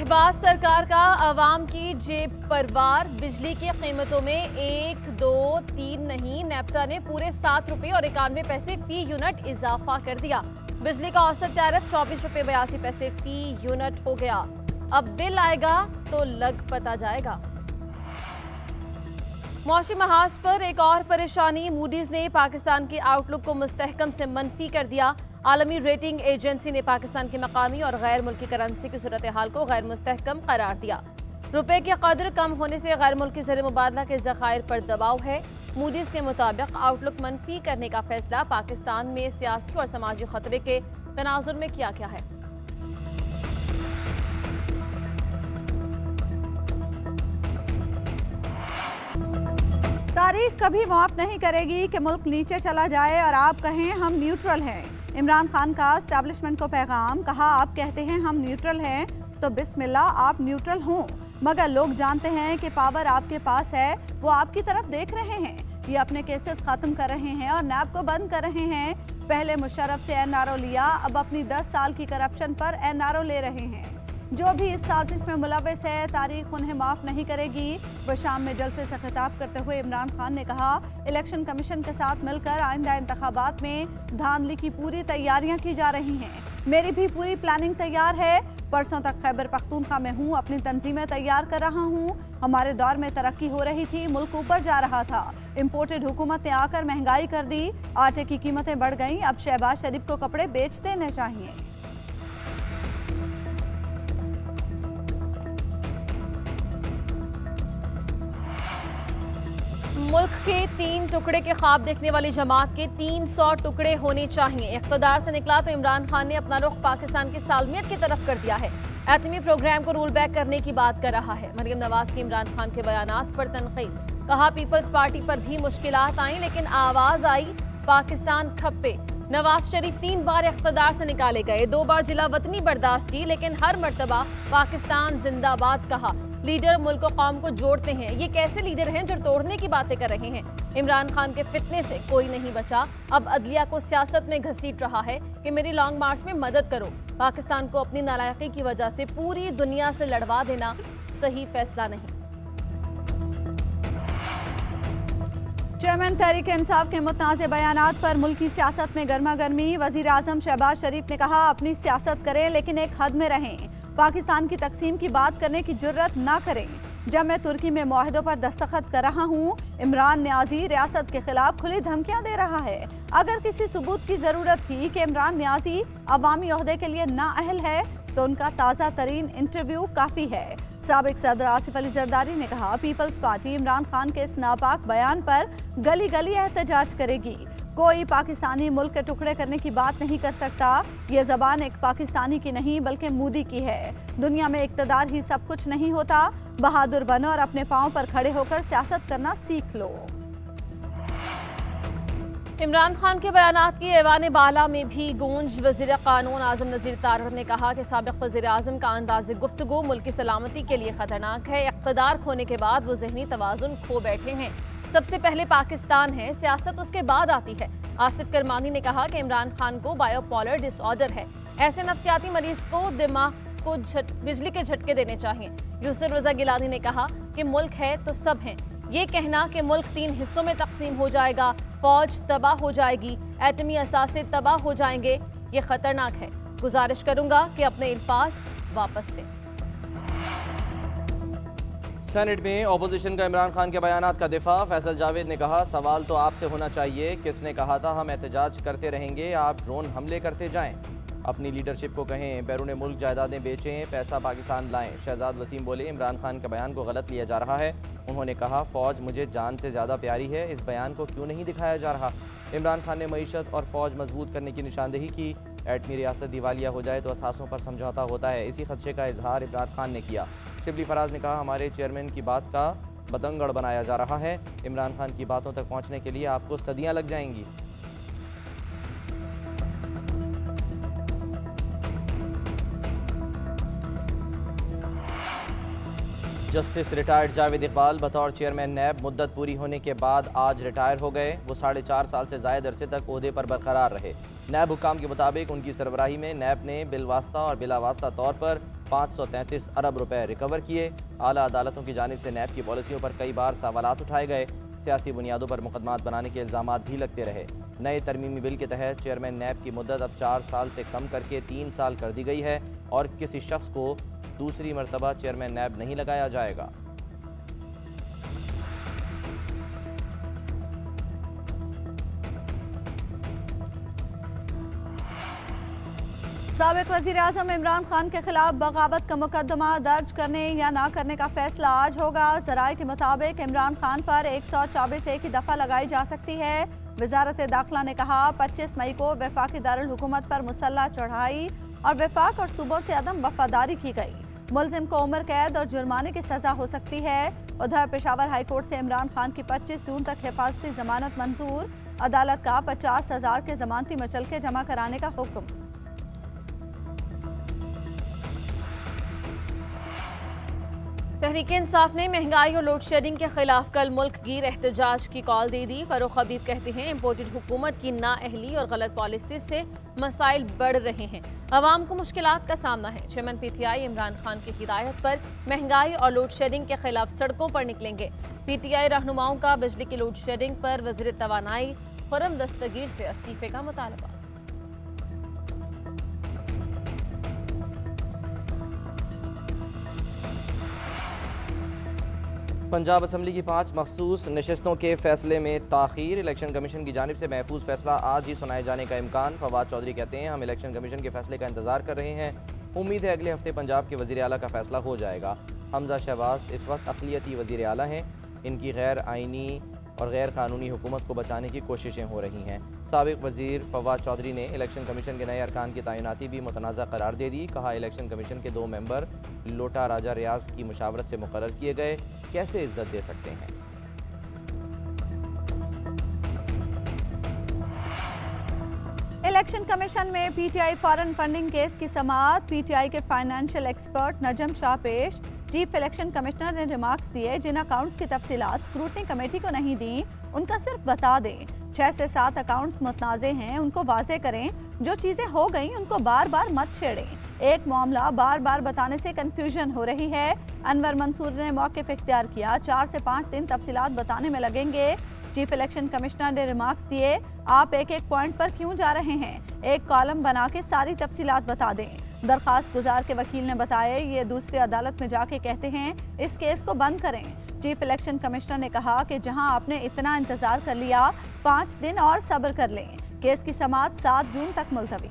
शहबाज सरकार का अवाम की जेब पर वार। बिजली की कीमतों में 1, 2, 3 नहीं, नेप्टा ने पूरे 7 रुपये और 91 पैसे फी यूनिट इजाफा कर दिया। बिजली का औसत टैरिफ 24 रुपये 82 पैसे फी यूनिट हो गया। अब बिल आएगा तो लग पता जाएगा। मौसमी महाज पर एक और परेशानी। मूडीज ने पाकिस्तान की आउटलुक को मुस्तहकम से मनफी कर दिया। आलमी रेटिंग एजेंसी ने पाकिस्तान की मकामी और गैर मुल्की करेंसी की सूरत हाल को गैर मुस्तहकम करार दिया। रुपए की कदर कम होने से गैर मुल्की ज़र मुबादला के ज़खायर पर दबाव है। मूडीज के मुताबिक आउटलुक मनफी करने का फैसला पाकिस्तान में सियासी और समाजी खतरे के तनाजुर में किया गया है। तारीख कभी माफ नहीं करेगी कि मुल्क नीचे चला जाए और आप कहें हम न्यूट्रल हैं। इमरान खान का एस्टैब्लिशमेंट को पैगाम, कहा आप कहते हैं हम न्यूट्रल हैं तो बिस्मिल्लाह आप न्यूट्रल हों, मगर लोग जानते हैं कि पावर आपके पास है, वो आपकी तरफ देख रहे हैं। ये अपने केसेस खत्म कर रहे हैं और नैब को बंद कर रहे हैं। पहले मुशर्रफ से एनआरओ लिया, अब अपनी 10 साल की करप्शन पर एनआरओ ले रहे हैं। जो भी इस साजिश में मुलविस है, तारीख उन्हें माफ नहीं करेगी। वह शाम में जलसे से खिताब करते हुए इमरान खान ने कहा, इलेक्शन कमीशन के साथ मिलकर आइंदा इंतखाबात में धांधली की पूरी तैयारियां की जा रही हैं। मेरी भी पूरी प्लानिंग तैयार है। परसों तक खैबर पख्तूनख्वा में हूँ, अपनी तंजीमें तैयार कर रहा हूँ। हमारे दौर में तरक्की हो रही थी, मुल्क ऊपर जा रहा था। इम्पोर्टेड हुकूमत ने आकर महंगाई कर दी, आटे की कीमतें बढ़ गईं। अब शहबाज शरीफ को कपड़े बेच देने चाहिए। मुल्क के 3 टुकड़े के ख्वाब देखने वाली जमात के 300 टुकड़े होने चाहिए। इख्तिदार से निकला तो इमरान खान ने अपना रुख पाकिस्तान की सालमियत की तरफ कर दिया है। एटमी प्रोग्राम को रोल बैक करने की बात कर रहा है। मरियम नवाज की इमरान खान के बयानात पर तनकीद, कहा पीपल्स पार्टी पर भी मुश्किलात आई लेकिन आवाज आई पाकिस्तान खप्पे। नवाज शरीफ 3 बार इख्तिदार से निकाले गए, 2 बार जिला वतनी बर्दाश्त की, लेकिन हर मर्तबा पाकिस्तान जिंदाबाद कहा। लीडर मुल्क और कौम को जोड़ते हैं। ये कैसे लीडर हैं जो तोड़ने की बातें कर रहे हैं? इमरान खान के फितने से कोई नहीं बचा। अब अदलिया को सियासत में घसीट रहा है कि मेरी लॉन्ग मार्च में मदद करो। पाकिस्तान को अपनी नालायकी की वजह से पूरी दुनिया से लड़वा देना सही फैसला नहीं। चेयरमैन तहरीक इंसाफ के मुतनाज़ बयानात पर मुल्की सियासत में गर्मा गर्मी। वज़ीर आज़म शहबाज शरीफ ने कहा, अपनी सियासत करें लेकिन एक हद में रहें। पाकिस्तान की तकसीम की बात करने की जुर्रत ना करें। जब मैं तुर्की में मुआहदों पर दस्तखत कर रहा हूँ, इमरान न्याजी रियासत के खिलाफ खुली धमकियां दे रहा है। अगर किसी सबूत की जरूरत थी कि इमरान न्याजी अवामी ओहदे के लिए नाअहल है तो उनका ताज़ा तरीन इंटरव्यू काफ़ी है। साबिक सदर आसिफ अली जरदारी ने कहा, पीपल्स पार्टी इमरान खान के इस नापाक बयान पर गली गली एहतजाज करेगी। कोई पाकिस्तानी मुल्क के टुकड़े करने की बात नहीं कर सकता। ये ज़बान एक पाकिस्तानी की नहीं बल्कि मोदी की है। दुनिया में इक़्तिदार ही सब कुछ नहीं होता। बहादुर बनो और अपने पाँव पर खड़े होकर सियासत करना सीख लो। इमरान खान के बयानात की ऐवान बाला में भी गूंज। वज़ीर क़ानून आज़म नज़ीर तारड़ ने कहा कि साबिक़ वज़ीर आज़म का अंदाज़ गुफ्तगू मुल्क की सलामती के लिए ख़तरनाक है। इक़्तिदार खोने के बाद वो ज़हनी तवाज़ुन खो बैठे हैं। सबसे पहले पाकिस्तान है, सियासत उसके बाद आती है। आसिफ करमानी ने कहा कि इमरान खान को बायोपोलर डिसऑर्डर है। ऐसे नफ्सियाती मरीज को दिमाग को बिजली के झटके देने चाहिए। यूसुफ रज़ा गिलानी ने कहा कि मुल्क है तो सब हैं। ये कहना कि मुल्क 3 हिस्सों में तकसीम हो जाएगा, फौज तबाह हो जाएगी, एटमी असासे तबाह हो जाएंगे, ये खतरनाक है। गुजारिश करूंगा कि अपने अल्फाज वापस लें। सेनेट में अपोजिशन का इमरान खान के बयानात का दिफा। फैसल जावेद ने कहा, सवाल तो आपसे होना चाहिए, किसने कहा था हम एहतजाज करते रहेंगे, आप ड्रोन हमले करते जाएं। अपनी लीडरशिप को कहें बैरून मुल्क जायदादें बेचें, पैसा पाकिस्तान लाएं। शहजाद वसीम बोले, इमरान खान के बयान को गलत लिया जा रहा है। उन्होंने कहा, फ़ौज मुझे जान से ज़्यादा प्यारी है, इस बयान को क्यों नहीं दिखाया जा रहा। इमरान खान ने मईशत और फ़ौज मजबूत करने की निशानदेही की। एटमी रियासत दिवालिया हो जाए तो असासों पर समझौता होता है, इसी खदशे का इजहार इमरान खान ने किया। शिबली फराज ने कहा, हमारे चेयरमैन की बात का बतंगड़ बनाया जा रहा है। इमरान खान की बातों तक पहुँचने के लिए आपको सदियाँ लग जाएंगी। जस्टिस रिटायर्ड जावेद इकबाल बतौर चेयरमैन नैब मुद्दत पूरी होने के बाद आज रिटायर हो गए। वो 4.5 साल से ज़ायद अरसे तक ओहदे पर बरकरार रहे। नैब हुकाम के मुताबिक उनकी सरबराही में नैब ने बिलवास्ता और बिलावास्ता तौर पर 533 अरब रुपए रिकवर किए। आला अदालतों की जानिब से नैब की पॉलिसियों पर कई बार सवालात उठाए गए। सियासी बुनियादों पर मुकदमात बनाने के इल्ज़ामात भी लगते रहे। नए तरमीमी बिल के तहत चेयरमैन नैब की मुद्दत अब 4 साल से कम करके 3 साल कर दी गई है और किसी शख्स को दूसरी मरतबा चेयरमैन नैब नहीं लगाया जाएगा। साबिक वज़ीर आज़म इमरान खान के खिलाफ बगावत का मुकदमा दर्ज करने या ना करने का फैसला आज होगा। ज़राए के मुताबिक इमरान खान पर 124 एक ही दफ़ा लगाई जा सकती है। वजारत दाखिला ने कहा 25 मई को वफाकी दारुल हुकूमत पर मुसल्ला चढ़ाई और वफाक और सूबों से अदम वफादारी की गई। मुलजिम को उम्र कैद और जुर्माने की सजा हो सकती है। उधर पेशावर हाईकोर्ट से इमरान खान की 25 जून तक हिफाजती जमानत मंजूर। अदालत का 50,000 के जमानती मचलके जमा कराने का हुक्म। तहरीक इंसाफ ने महंगाई और लोड शेडिंग के खिलाफ कल मुल्क गिर एहतजाज की कॉल दे दी। फरूख हबीब कहते हैं इम्पोर्टेड हुकूमत की नाअहली और गलत पॉलिसी से मसाइल बढ़ रहे हैं, अवाम को मुश्किलात का सामना है। चेयरमैन PTI इमरान खान की हिदायत पर महंगाई और लोड शेडिंग के खिलाफ सड़कों पर निकलेंगे। PTI रहनुमाओं का बिजली की लोड शेडिंग पर वज़ीर तवानाई खुर्रम दस्तगीर से इस्तीफे का मुतालबा। पंजाब असम्बली की 5 मखसूस नशस्तों के फैसले में ताख़ीर। इलेक्शन कमीशन की जानिब से महफूज फैसला आज ही सुनाए जाने का इम्कान। फवाद चौधरी कहते हैं हम इलेक्शन कमीशन के फैसले का इंतजार कर रहे हैं। उम्मीद है अगले हफ्ते पंजाब के वज़ीर आला का फैसला हो जाएगा। हमजा शहबाज इस वक्त अक़लियती वज़ीर आला हैं। इनकी गैर आइनी और गैर कानूनी हुकूमत को बचाने की कोशिशें हो रही हैं। साबिक वज़ीर फवाद चौधरी ने इलेक्शन कमीशन के नए अरकान की तैनाती भी मुतनाज़ा करार दे दी। कहा इलेक्शन कमीशन के 2 मेंबर लोटा राजा रियाज की मुशावरत से मुकर्रर किए गए, कैसे इज्जत दे सकते हैं। इलेक्शन कमीशन में PTI फॉरेन फंडिंग केस की समाअत। PTI के फाइनेंशियल एक्सपर्ट नजम शाह पेश। चीफ इलेक्शन कमिश्नर ने रिमार्क्स दिए जिन अकाउंट्स की तफसीलात स्क्रूटनी कमेटी को नहीं दी उनका सिर्फ बता दें। 6 से 7 अकाउंट्स मुतनाज़े हैं, उनको वाजे करें। जो चीज़ें हो गई उनको बार बार मत छेड़ें। एक मामला बार बार बताने से कंफ्यूजन हो रही है। अनवर मंसूर ने मौक़िफ़ इख्तियार किया। 4 से 5 दिन तफसीलात बताने में लगेंगे। चीफ इलेक्शन कमिश्नर ने रिमार्क्स दिए आप एक एक पॉइंट पर क्यों जा रहे हैं, एक कॉलम बना के सारी तफसीलात बता दें। दरखास्त गुजार के वकील ने बताया ये दूसरी अदालत में जाके कहते हैं इस केस को बंद करें। चीफ इलेक्शन कमिश्नर ने कहा कि जहां आपने इतना इंतजार कर लिया 5 दिन और सब्र कर लें। केस की समाअत 7 जून तक मुलतवी।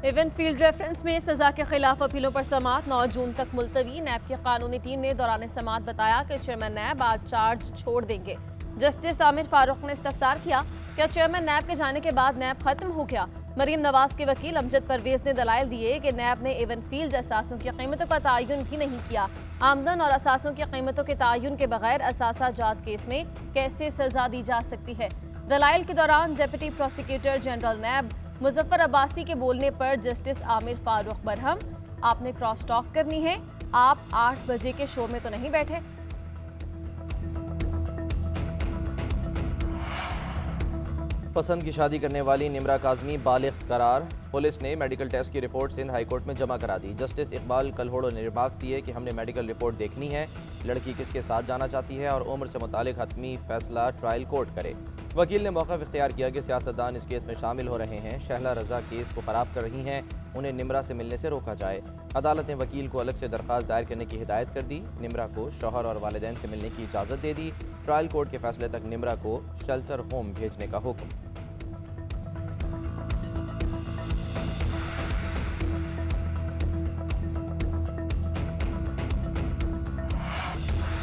इवेंट फील्ड रेफरेंस में सजा के खिलाफ अपीलों पर समाअत 9 जून तक मुलतवी। नैब की कानूनी टीम ने दौरान समाअत बताया कि चेयरमैन नैब आज चार्ज छोड़ देंगे। जस्टिस आमिर फारूक ने इस्तफसार किया क्या चेयरमैन नैब के जाने के बाद नैब खत्म हो गया। मरीम नवाज के वकील अमजद परवेज ने दलाइल दिए कि नैब ने इवेंट फील्ड असासों की कीमतों का तयन भी नहीं किया। आमदन और असासों की कीमतों के तयन के बगैर असासा जात केस में कैसे सजा दी जा सकती है। दलाइल के दौरान डिप्टी प्रोसिक्यूटर जनरल नैब मुजफ्फर अब्बासी के बोलने पर जस्टिस आमिर फारूक बरहम आपने क्रॉस टॉक करनी है, आप 8 बजे के शो में तो नहीं बैठे। पसंद की शादी करने वाली निम्रा काज़मी बालिग करार। पुलिस ने मेडिकल टेस्ट की रिपोर्ट सिंध हाईकोर्ट में जमा करा दी। जस्टिस इकबाल कलहोड़ो ने रिमार्क्स दिए कि हमने मेडिकल रिपोर्ट देखनी है, लड़की किसके साथ जाना चाहती है और उम्र से मुतालिक हतमी फैसला ट्रायल कोर्ट करे। वकील ने मौका इख्तियार किया कि सियासतदान इस केस में शामिल हो रहे हैं, शहला रजा केस को ख़राब कर रही हैं, उन्हें निम्रा से मिलने से रोका जाए। अदालत ने वकील को अलग से दरख्वास्त दायर करने की हिदायत कर दी। निम्रा को शौहर और वालिदैन से मिलने की इजाज़त दे दी। ट्रायल कोर्ट के फैसले तक निम्रा को शेल्टर होम भेजने का हुक्म।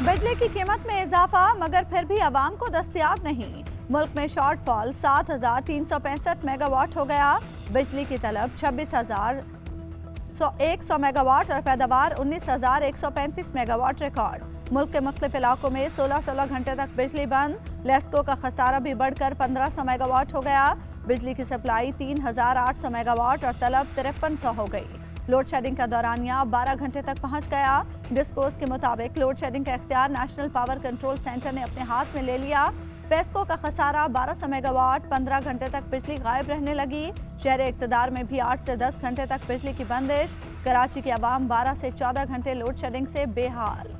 बिजली की कीमत में इजाफा मगर फिर भी आवाम को दस्तयाब नहीं। मुल्क में शॉर्टफॉल 7,365 मेगावाट हो गया। बिजली की तलब 26,100 मेगावाट और पैदावार 19,135 मेगावाट रिकॉर्ड। मुल्क के मुख्तलिफ इलाकों में 16 घंटे तक बिजली बंद। लेस्को का खसारा भी बढ़कर 1500 मेगावाट हो गया। बिजली की सप्लाई 3,800 मेगावाट और तलब 5300 हो गई। लोड शेडिंग का दौरानिया 12 घंटे तक पहुंच गया। डिस्कोस के मुताबिक लोड शेडिंग का इख्तियार नेशनल पावर कंट्रोल सेंटर ने अपने हाथ में ले लिया। पेस्को का खसारा 1200 मेगावाट, 15 घंटे तक बिजली गायब रहने लगी। शहर इक़्तिदार में भी 8 से 10 घंटे तक बिजली की बंदिश। कराची की आवाम 12 से 14 घंटे लोड शेडिंग से बेहाल।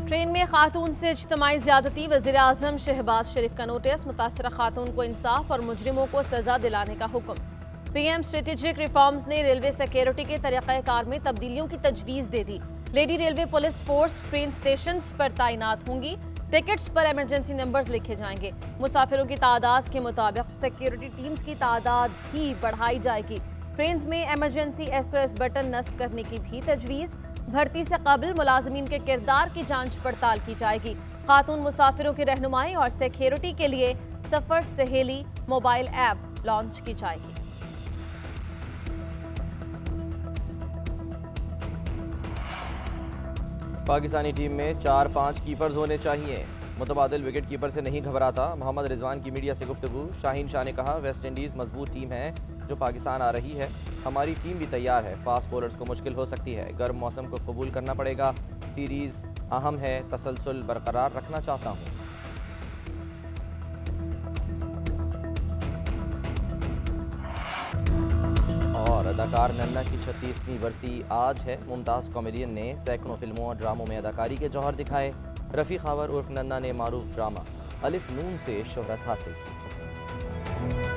ट्रेन में खातून से इज्तिमाई ज़्यादती, वज़ीर आज़म शहबाज शरीफ का नोटिस, मुतासरा खातून को इंसाफ और मुजरिमों को सजा दिलाने का हुक्म। पीएम स्ट्रेटेजिक रिफॉर्म्स ने रेलवे सिक्योरिटी के तरीक़ाकार में तब्दीलियों की तजवीज़ दे दी। Lady railway police force train station पर तैनात होंगी। टिकट्स पर इमरजेंसी नंबर्स लिखे जाएंगे। मुसाफिरों की तादाद के मुताबिक सिक्योरिटी टीम्स की तादाद भी बढ़ाई जाएगी। ट्रेन में इमरजेंसी SOS बटन नस्ब करने की भी तजवीज़। भर्ती से कबल मुलाजमीन के किरदार की जांच पड़ताल की जाएगी। खातून मुसाफिरों की रहनुमाई और सिक्योरिटी के लिए सफर सहेली मोबाइल ऐप लॉन्च की जाएगी। पाकिस्तानी टीम में 4-5 कीपर्स होने चाहिए। मुतबादिल विकेट कीपर से नहीं घबराता। मोहम्मद रिजवान की मीडिया से गुफ्तगू। शाहीन शाह ने कहा, वेस्ट इंडीज़ मजबूत टीम है जो पाकिस्तान आ रही है। हमारी टीम भी तैयार है। फास्ट बॉलर्स को मुश्किल हो सकती है। गर्म मौसम को कबूल करना पड़ेगा। सीरीज़ अहम है। तसलसल बरकरार रखना चाहता हूँ। और अदाकार नन्ना की 36वीं बरसी आज है। मुमताज़ कॉमेडियन ने सैकड़ों फिल्मों और ड्रामों में अदाकारी के जौहर दिखाए। रफ़ी खावर उर्फ नन्ना ने मारूफ ड्रामा अलिफ नून से शोहरत हासिल की।